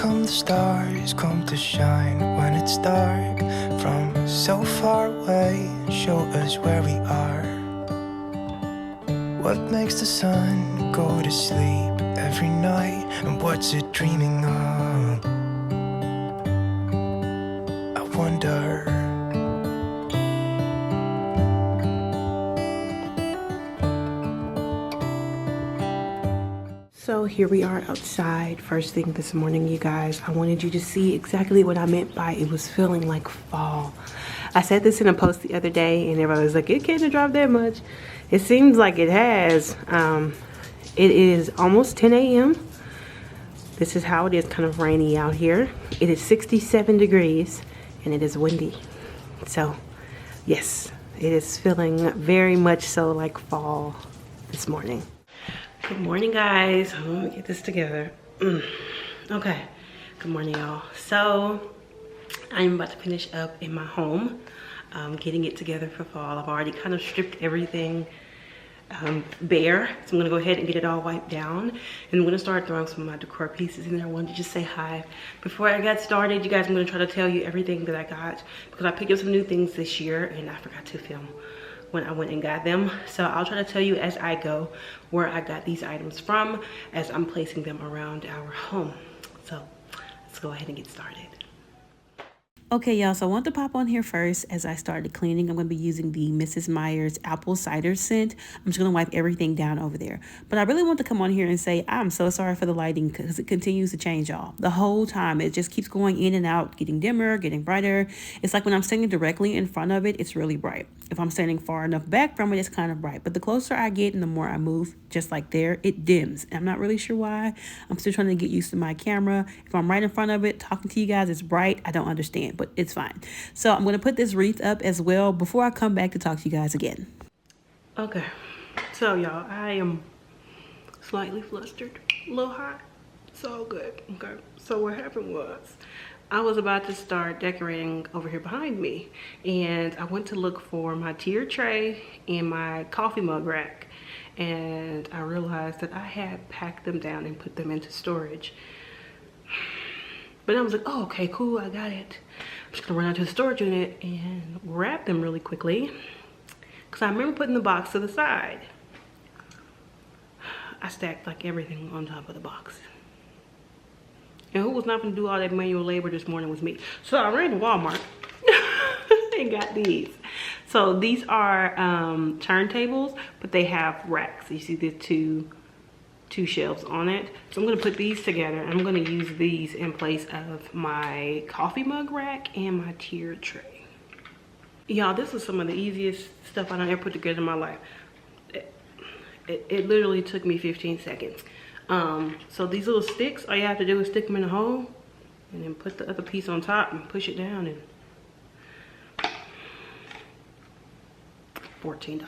come the stars, come to shine when it's dark. From so far away, show us where we are. What makes the sun go to sleep every night, and what's it dreaming of? I wonder. So here we are outside first thing this morning, you guys. I wanted you to see exactly what I meant by it was feeling like fall. I said this in a post the other day and everybody was like, it can't have dropped that much. It seems like it has. It is almost 10 a.m. This is how it is, kind of rainy out here. It is 67 degrees and it is windy. So yes, it is feeling very much so like fall this morning. Good morning, guys. Let me get this together. Okay, good morning, y'all. So I'm about to finish up in my home, getting it together for fall. I've already kind of stripped everything bare, so I'm gonna go ahead and get it all wiped down, and I'm gonna start throwing some of my decor pieces in there. I wanted to just say hi before I got started, you guys. I'm gonna try to tell you everything that I got because I picked up some new things this year and I forgot to film when I went and got them. So I'll try to tell you as I go where I got these items from as I'm placing them around our home. So let's go ahead and get started. Okay, y'all, so I want to pop on here first as I started cleaning. I'm going to be using the Mrs. Meyer's apple cider scent. I'm just going to wipe everything down over there. But I really want to come on here and say I'm so sorry for the lighting because it continues to change, y'all. The whole time, it just keeps going in and out, getting dimmer, getting brighter. It's like when I'm standing directly in front of it, it's really bright. If I'm standing far enough back from it, it's kind of bright. But the closer I get and the more I move, just like there, it dims. I'm not really sure why. I'm still trying to get used to my camera. If I'm right in front of it, talking to you guys, it's bright. I don't understand, but it's fine. So I'm going to put this wreath up as well before I come back to talk to you guys again. Okay, so y'all, I am slightly flustered, a little hot. It's all good. Okay, so what happened was I was about to start decorating over here behind me, and I went to look for my tier tray and my coffee mug rack, and I realized that I had packed them down and put them into storage. But I was like, oh, okay, cool, I got it. I'm just gonna run out to the storage unit and grab them really quickly because I remember putting the box to the side. I stacked like everything on top of the box. And who was not gonna do all that manual labor this morning was me. So I ran to Walmart and got these. So these are turntables, but they have racks. You see the two shelves on it. So I'm going to put these together. I'm going to use these in place of my coffee mug rack and my tier tray. Y'all, this is some of the easiest stuff I ever put together in my life. It literally took me 15 seconds. So these little sticks, all you have to do is stick them in a hole and then put the other piece on top and push it down, and $14.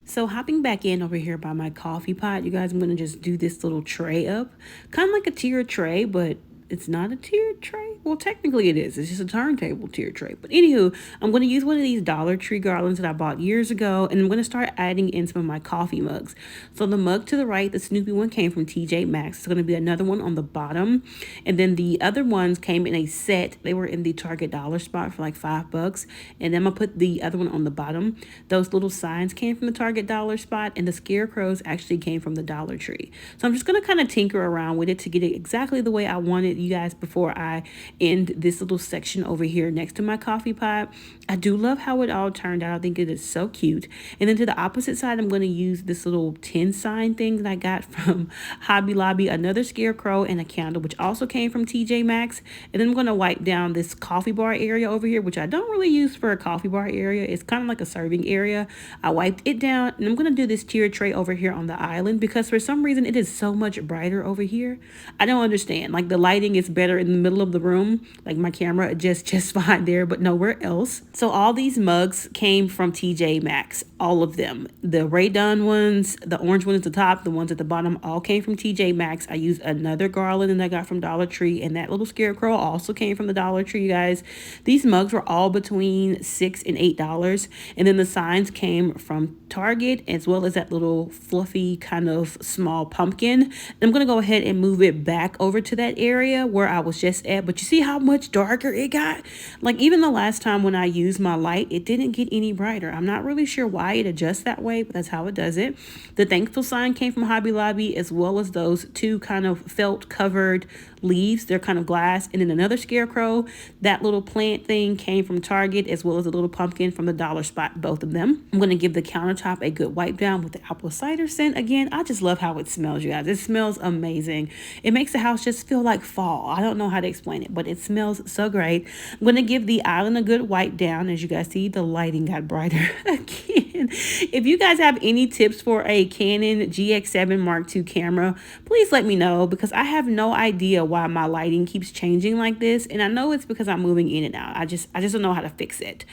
So hopping back in over here by my coffee pot, you guys, I'm going to just do this little tray up. Kind of like a tier tray, but it's not a tier tray. Well, technically it is. It's just a turntable tier tray. But anywho, I'm going to use one of these Dollar Tree garlands that I bought years ago, and I'm going to start adding in some of my coffee mugs. So the mug to the right, the Snoopy one, came from TJ Maxx. It's going to be another one on the bottom. And then the other ones came in a set. They were in the Target dollar spot for like $5. And then I'm going to put the other one on the bottom. Those little signs came from the Target dollar spot, and the scarecrows actually came from the Dollar Tree. So I'm just going to kind of tinker around with it to get it exactly the way I want it, you guys, before I end this little section over here next to my coffee pot. I do love how it all turned out. I think it is so cute. And then to the opposite side, I'm going to use this little 10 sign thing that I got from Hobby Lobby, another scarecrow and a candle, which also came from TJ Maxx. And then I'm going to wipe down this coffee bar area over here, which I don't really use for a coffee bar area. It's kind of like a serving area. I wiped it down, and I'm going to do this tier tray over here on the island because for some reason it is so much brighter over here. I don't understand. Like the lighting is better in the middle of the room, room. Like my camera adjusts just fine there, but nowhere else. So all these mugs came from TJ Maxx, all of them. The Ray Dunn ones, the orange ones at the top, the ones at the bottom, all came from TJ Maxx. I used another garland that I got from Dollar Tree, and that little scarecrow also came from the Dollar Tree, you guys. These mugs were all between $6 and $8, and then the signs came from Target, as well as that little fluffy kind of small pumpkin. I'm gonna go ahead and move it back over to that area where I was just at, but you see how much darker it got? Like even the last time when I used my light, it didn't get any brighter. I'm not really sure why it adjusts that way, but that's how it does it. The thankful sign came from Hobby Lobby, as well as those two kind of felt covered leaves. They're kind of glass. And then another scarecrow, that little plant thing, came from Target, as well as a little pumpkin from the dollar spot, both of them. I'm going to give the countertop a good wipe down with the apple cider scent. Again, I just love how it smells, you guys. It smells amazing. It makes the house just feel like fall. I don't know how to explain it, but it smells so great. I'm going to give the island a good wipe down. As you guys see, the lighting got brighter again. If you guys have any tips for a Canon GX7 Mark II camera, please let me know, because I have no idea why my lighting keeps changing like this, and I know it's because I'm moving in and out. I just don't know how to fix it.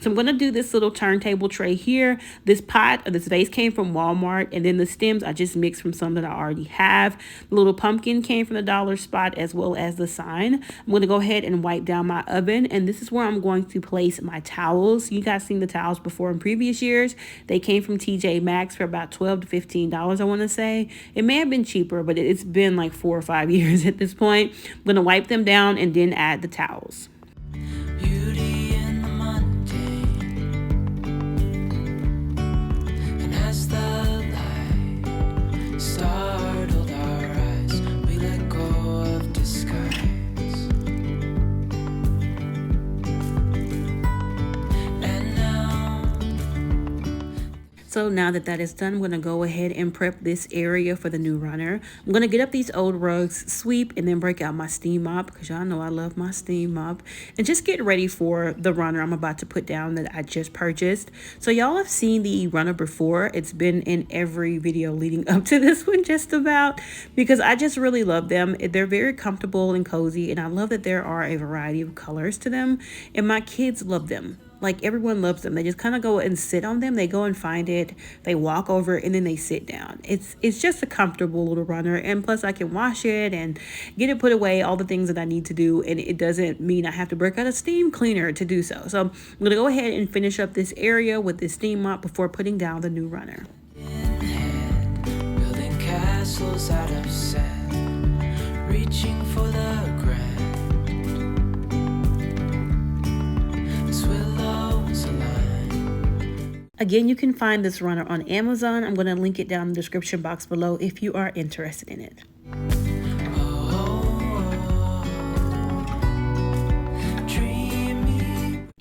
So I'm going to do this little turntable tray here. This pot or this vase came from Walmart, and then the stems I just mixed from some that I already have. The little pumpkin came from the dollar spot, as well as the sign. I'm going to go ahead and wipe down my oven, and this is where I'm going to place my towels. You guys seen the towels before in previous years. They came from TJ Maxx for about $12 to $15, I want to say. It may have been cheaper, but it's been like 4 or 5 years at this point. I'm going to wipe them down and then add the towels. Beauty in the mundane, and as the light startled our eyes, we let go of disguise. And now, so now that that is done, I'm going to go ahead and prep this area for the new runner. I'm going to get up these old rugs, sweep, and then break out my steam mop, because y'all know I love my steam mop, and just get ready for the runner I'm about to put down that I just purchased. So y'all have seen the runner before. It's been in every video leading up to this one just about, because I just really love them. They're very comfortable and cozy, and I love that there are a variety of colors to them, and my kids love them. Like everyone loves them. They just kind of go and sit on them. They go and find it. They walk over and then they sit down. It's just a comfortable little runner. And plus I can wash it and get it put away, all the things that I need to do. And it doesn't mean I have to break out a steam cleaner to do so. So I'm going to go ahead and finish up this area with this steam mop before putting down the new runner. in hand, building castles out of sand, reaching for the grand. This willow's a line. Again, you can find this runner on Amazon. I'm going to link it down in the description box below if you are interested in it.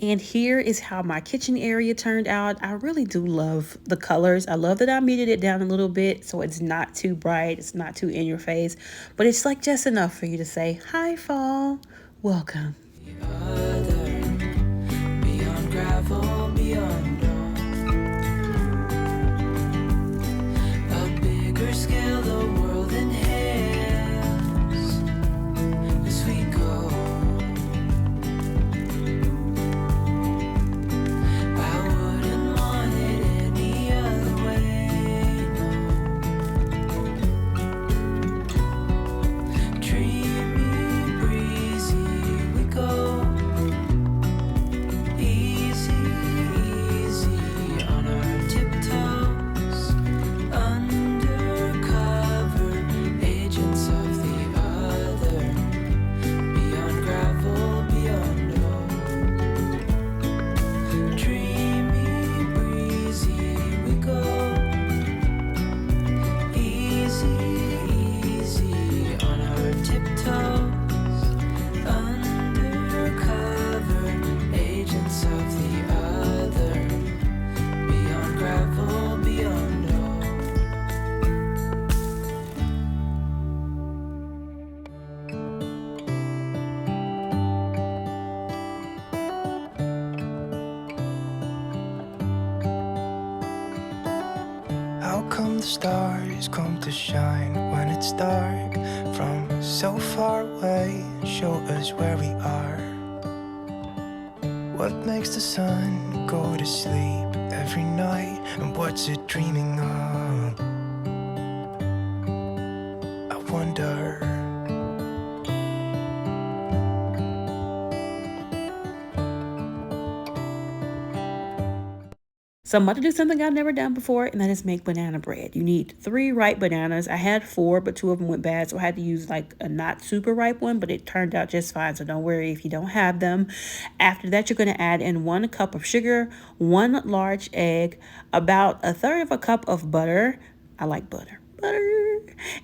And here is how my kitchen area turned out. I really do love the colors. I love that I muted it down a little bit so it's not too bright, it's not too in your face, but it's like just enough for you to say, hi fall, welcome. Beyond gravel, beyond all. A bigger scale, the world inhales as we go. I wouldn't want it any other way, no. Dreamy, breezy, we go. come the stars come to shine when it's dark from so far away? Show us where we are. What makes the sun go to sleep every night, and what's it dreaming of? I wonder. So I'm about to do something I've never done before, and that is make banana bread. You need 3 ripe bananas. I had 4, but 2 of them went bad, so I had to use like a not super ripe one, but it turned out just fine, so don't worry if you don't have them. After that, you're going to add in 1 cup of sugar, 1 large egg, about 1/3 of a cup of butter. I like butter.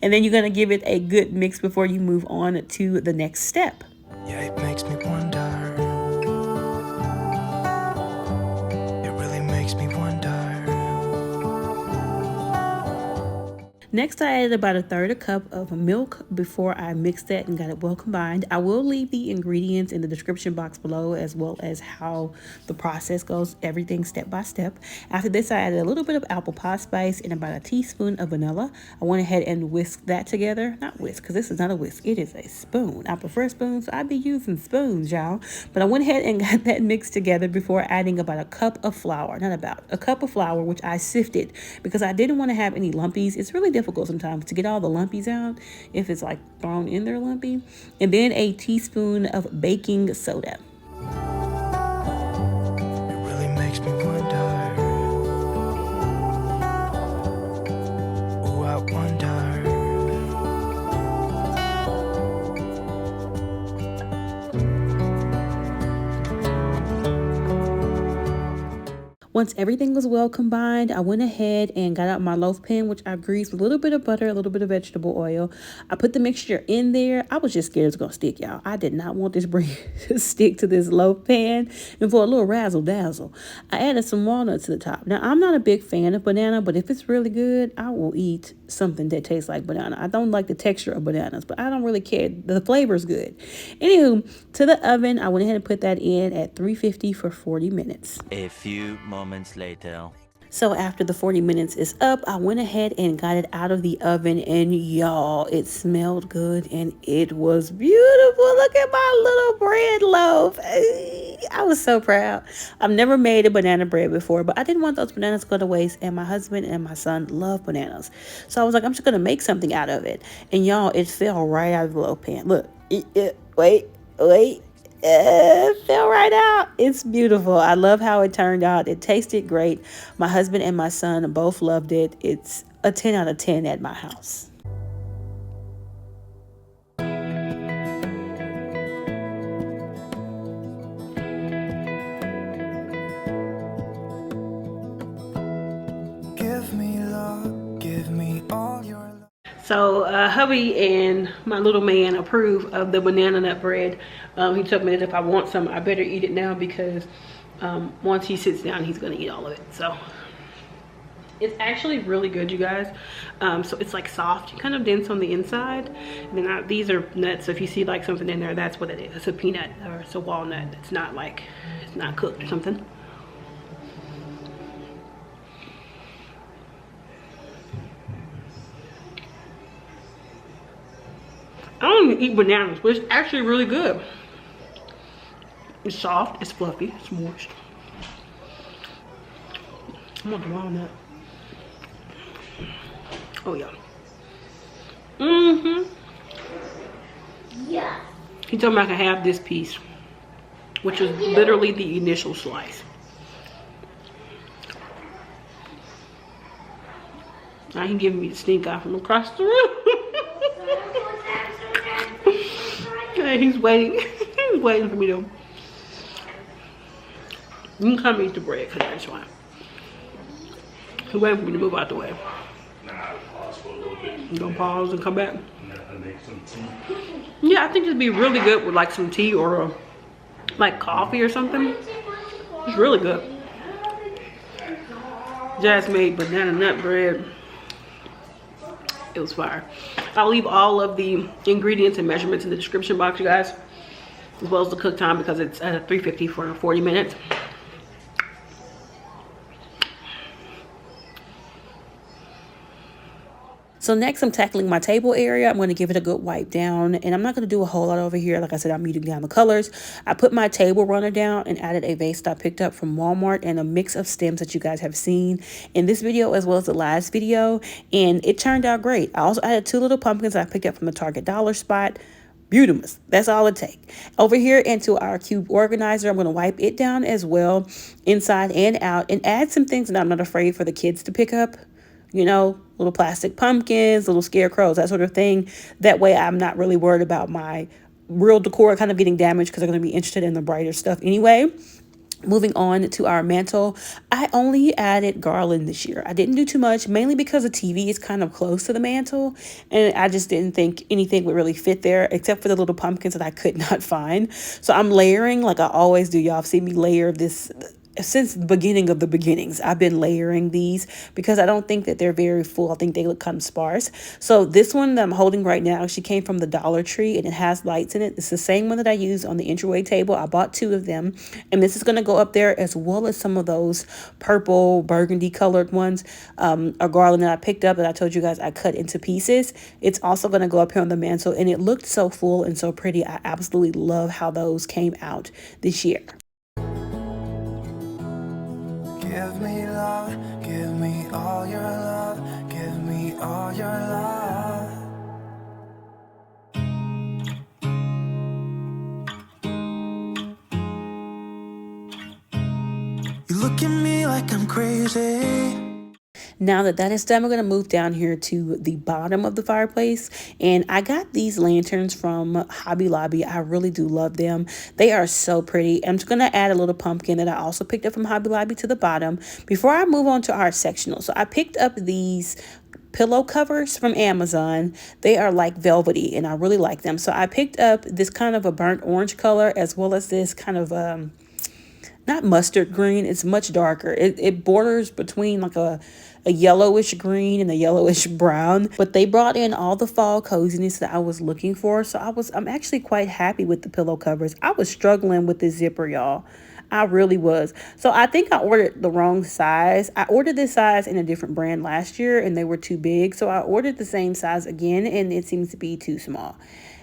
And then you're going to give it a good mix before you move on to the next step. Yeah, it makes me wonder. Next, I added about 1/3 cup of milk before I mixed that and got it well combined. I will leave the ingredients in the description box below, as well as how the process goes, everything step by step. After this, I added a little bit of apple pie spice and about a teaspoon of vanilla. I went ahead and whisked that together. Not whisk, because this is not a whisk, it is a spoon. I prefer spoons, so I'd be using spoons, y'all. But I went ahead and got that mixed together before adding about a cup of flour. Not about, a cup of flour, which I sifted because I didn't want to have any lumpies. It's really difficult sometimes to get all the lumpies out if it's like thrown in there lumpy. And then a teaspoon of baking soda. It really makes me wonder. Oh, I wonder. Once everything was well combined, I went ahead and got out my loaf pan, which I greased with a little bit of butter, a little bit of vegetable oil. I put the mixture in there. I was just scared it was going to stick, y'all. I did not want this bread to stick to this loaf pan. And for a little razzle dazzle, I added some walnuts to the top. Now, I'm not a big fan of banana, but if it's really good, I will eat something that tastes like banana. I don't like the texture of bananas, but I don't really care. The flavor's good. Anywho, to the oven, I went ahead and put that in at 350 for 40 minutes. A few moments later. So after the 40 minutes is up, I went ahead and got it out of the oven, and y'all, it smelled good and it was beautiful. Look at my little bread loaf. I was so proud. I've never made a banana bread before, but I didn't want those bananas to go to waste, and my husband and my son love bananas. So I was like, I'm just going to make something out of it. And y'all, it fell right out of the loaf pan. Look, wait. It fell right out. It's beautiful. I love how it turned out. It tasted great. My husband and my son both loved it. It's a 10 out of 10 at my house. Give me love, give me all your love. So hubby and my little man approve of the banana nut bread. He told me that if I want some, I better eat it now, because once he sits down, he's gonna eat all of it. So it's actually really good, you guys. So it's like soft, kind of dense on the inside. And then these are nuts, so if you see like something in there, that's what it is. It's a peanut or it's a walnut. It's not like, it's not cooked or something. I don't even eat bananas, but it's actually really good. It's soft, it's fluffy, it's moist. I want the walnut. Oh yeah. Yeah. He told me I could have this piece, which was literally the initial slice. Now he giving me the stink eye from across the room. He's waiting. He's waiting for me to. You can come eat the bread, because that's fine. He's waiting for me to move out the way. You gonna pause and come back? Yeah, I think it'd be really good with like some tea or like coffee or something. It's really good. Jazz made banana nut bread. It was fire. I'll leave all of the ingredients and measurements in the description box, you guys, as well as the cook time, because it's 350 for 40 minutes. So next I'm tackling my table area. I'm going to give it a good wipe down, and I'm not going to do a whole lot over here. Like I said, I'm muting down the colors. I put my table runner down and added a vase that I picked up from Walmart and a mix of stems that you guys have seen in this video as well as the last video, and it turned out great. I also added 2 little pumpkins I picked up from the Target dollar spot. Beautimous. That's all it takes. Over here into our cube organizer, I'm going to wipe it down as well, inside and out, and add some things that I'm not afraid for the kids to pick up. You know, little plastic pumpkins, little scarecrows, that sort of thing. That way I'm not really worried about my real decor kind of getting damaged, because they're going to be interested in the brighter stuff anyway. Moving on to our mantle, I only added garland this year. I didn't do too much, mainly because the TV is kind of close to the mantle, and I just didn't think anything would really fit there except for the little pumpkins that I could not find. So I'm layering like I always do. Y'all have seen me layer this since the beginning of the beginnings. I've been layering these because I don't think that they're very full. I think they look kind of sparse. So this one that I'm holding right now, she came from the Dollar Tree and it has lights in it. It's the same one that I used on the entryway table. I bought 2 of them, and this is going to go up there as well as some of those purple burgundy colored ones, a garland that I picked up that I told you guys I cut into pieces. It's also going to go up here on the mantle, and it looked so full and so pretty. I absolutely love how those came out this year. Give me love, give me all your love, give me all your love. You look at me like I'm crazy. Now that is done, we're going to move down here to the bottom of the fireplace, and I got these lanterns from Hobby Lobby. I really do love them. They are so pretty. I'm just going to add a little pumpkin that I also picked up from Hobby Lobby to the bottom before I move on to our sectional. So I picked up these pillow covers from Amazon. They are like velvety, and I really like them. So I picked up this kind of a burnt orange color as well as this kind of not mustard green. It's much darker. It borders between like a yellowish green and a yellowish brown, but they brought in all the fall coziness that I was looking for. So I'm actually quite happy with the pillow covers. I was struggling with this zipper, y'all. I really was. So I think I ordered the wrong size. I ordered this size in a different brand last year and they were too big. So I ordered the same size again and it seems to be too small.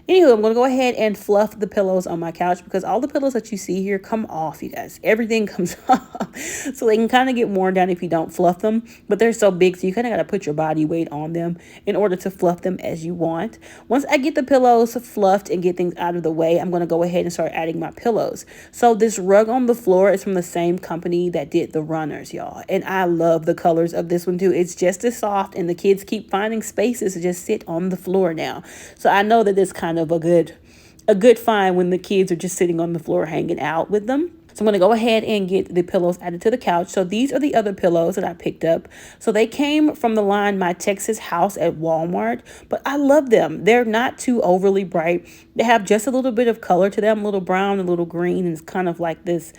Anywho, I'm going to go ahead and fluff the pillows on my couch because all the pillows that you see here come off, you guys. Everything comes off. So they can kind of get worn down if you don't fluff them. But they're so big, so you kind of got to put your body weight on them in order to fluff them as you want. Once I get the pillows fluffed and get things out of the way, I'm going to go ahead and start adding my pillows. So this rug on the floor is from the same company that did the runners, y'all. And I love the colors of this one too. It's just as soft, and the kids keep finding spaces to just sit on the floor now. So I know that it's kind of a good find when the kids are just sitting on the floor hanging out with them. So I'm going to go ahead and get the pillows added to the couch. So these are the other pillows that I picked up. So they came from the line My Texas House at Walmart, but I love them. They're not too overly bright. They have just a little bit of color to them, a little brown, a little green, and it's kind of like this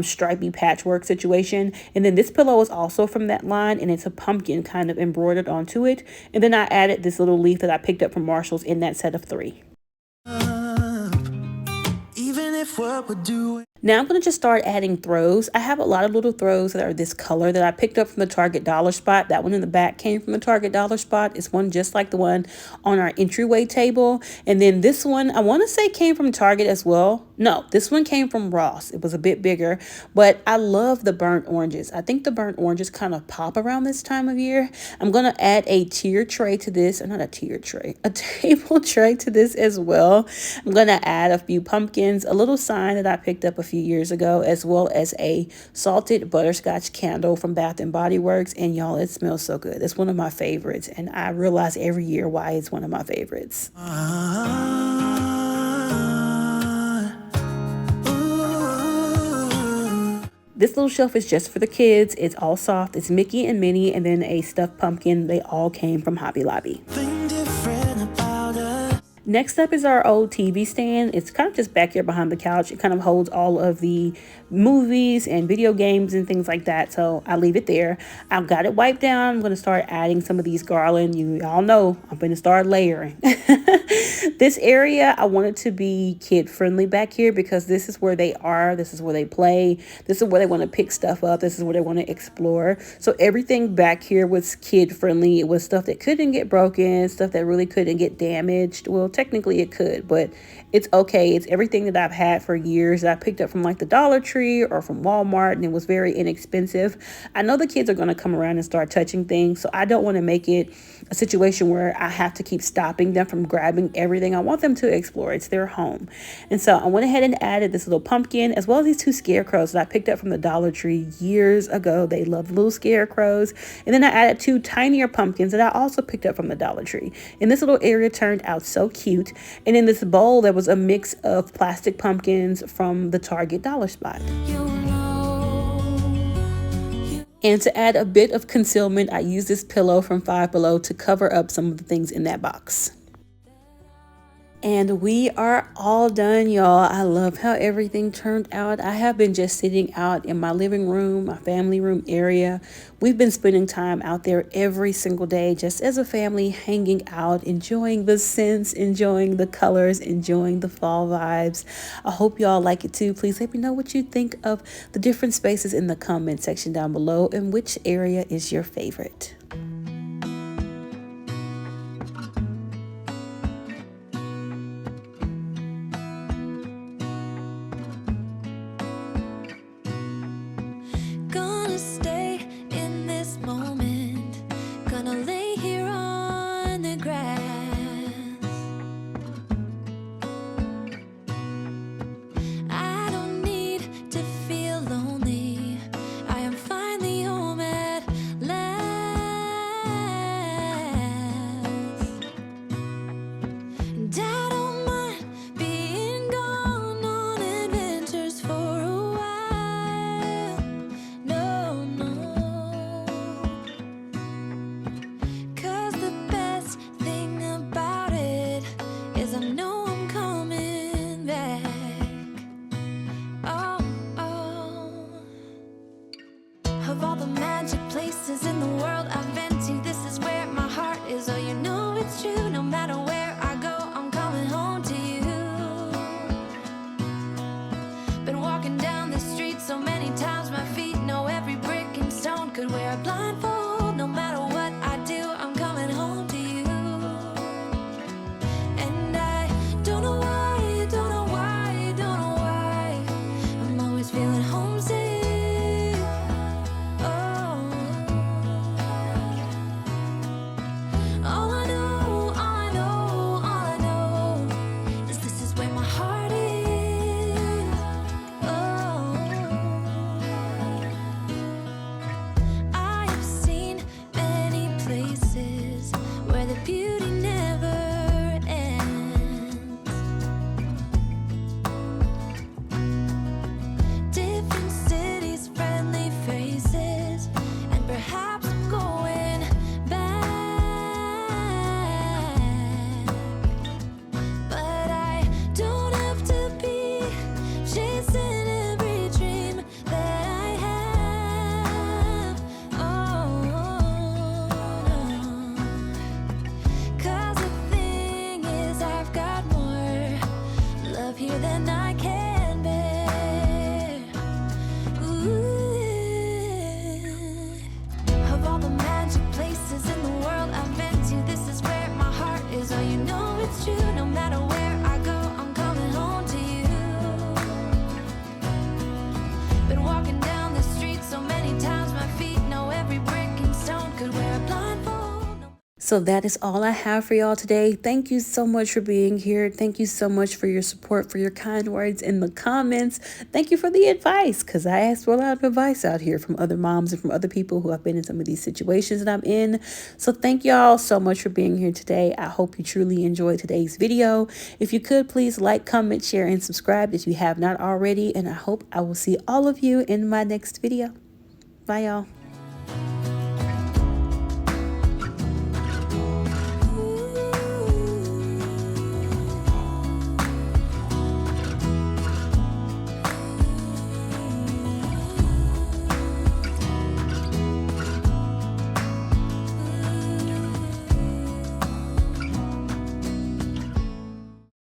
stripy patchwork situation. And then this pillow is also from that line, and it's a pumpkin kind of embroidered onto it. And then I added this little leaf that I picked up from Marshall's in that set of 3. Even if what we're doing. Now I'm going to just start adding throws. I have a lot of little throws that are this color that I picked up from the Target dollar spot. That one in the back came from the Target dollar spot. It's one just like the one on our entryway table. And then this one, I want to say came from Target as well. No, this one came from Ross. It was a bit bigger, but I love the burnt oranges. I think the burnt oranges kind of pop around this time of year. I'm going to add a tier tray to this, or not a tier tray, a table tray to this as well. I'm going to add a few pumpkins, a little sign that I picked up a few years ago, as well as a salted butterscotch candle from Bath and Body Works. And y'all, it smells so good. It's one of my favorites, and I realize every year why it's one of my favorites. This little shelf is just for the kids. It's all soft. It's Mickey and Minnie, and then a stuffed pumpkin. They all came from Hobby Lobby. Next up is our old TV stand. It's kind of just back here behind the couch. It kind of holds all of the movies and video games and things like that. So I leave it there. I've got it wiped down. I'm going to start adding some of these garland. You all know I'm going to start layering. This area, I want it to be kid friendly back here because this is where they are. This is where they play. This is where they want to pick stuff up. This is where they want to explore. So everything back here was kid friendly. It was stuff that couldn't get broken, stuff that really couldn't get damaged. Well, technically it could, but it's okay. It's everything that I've had for years that I picked up from like the Dollar Tree or from Walmart, and it was very inexpensive. I know the kids are going to come around and start touching things, so I don't want to make it a situation where I have to keep stopping them from grabbing everything. I want them to explore. It's their home. And so I went ahead and added this little pumpkin as well as these two scarecrows that I picked up from the Dollar Tree years ago. They love little scarecrows. And then I added two tinier pumpkins that I also picked up from the Dollar Tree. And this little area turned out so cute. And in this bowl, there was a mix of plastic pumpkins from the Target dollar spot. And to add a bit of concealment, I used this pillow from Five Below to cover up some of the things in that box. And we are all done, y'all. I love how everything turned out. I have been just sitting out in my living room, my family room area. We've been spending time out there every single day, just as a family, hanging out, enjoying the scents, enjoying the colors, enjoying the fall vibes. I hope y'all like it too. Please let me know what you think of the different spaces in the comment section down below and which area is your favorite. Of all the magic places in the world I've been to, this is where my heart is. Oh, you know it's true. No matter where I go, I'm coming home to you. Been walking down the street so many times, my feet know every brick and stone. Could wear a blindfold. No matter what I do, I'm coming home to you. And I don't know why, don't know why, don't know why, I'm always feeling homesick. Than I can bear. Ooh. Of all the magic places in the world I've been to, this is where my heart is. Oh, you know it's true. No matter where I go, I'm coming home to you. Been walking down the street so many times, my feet know every brick and stone. Could wear a blindfold. So that is all I have for y'all today. Thank you so much for being here. Thank you so much for your support, for your kind words in the comments. Thank you for the advice, because I asked for a lot of advice out here from other moms and from other people who have been in some of these situations that I'm in. So thank y'all so much for being here today. I hope you truly enjoyed today's video. If you could, please like, comment, share, and subscribe if you have not already. And I hope I will see all of you in my next video. Bye, y'all.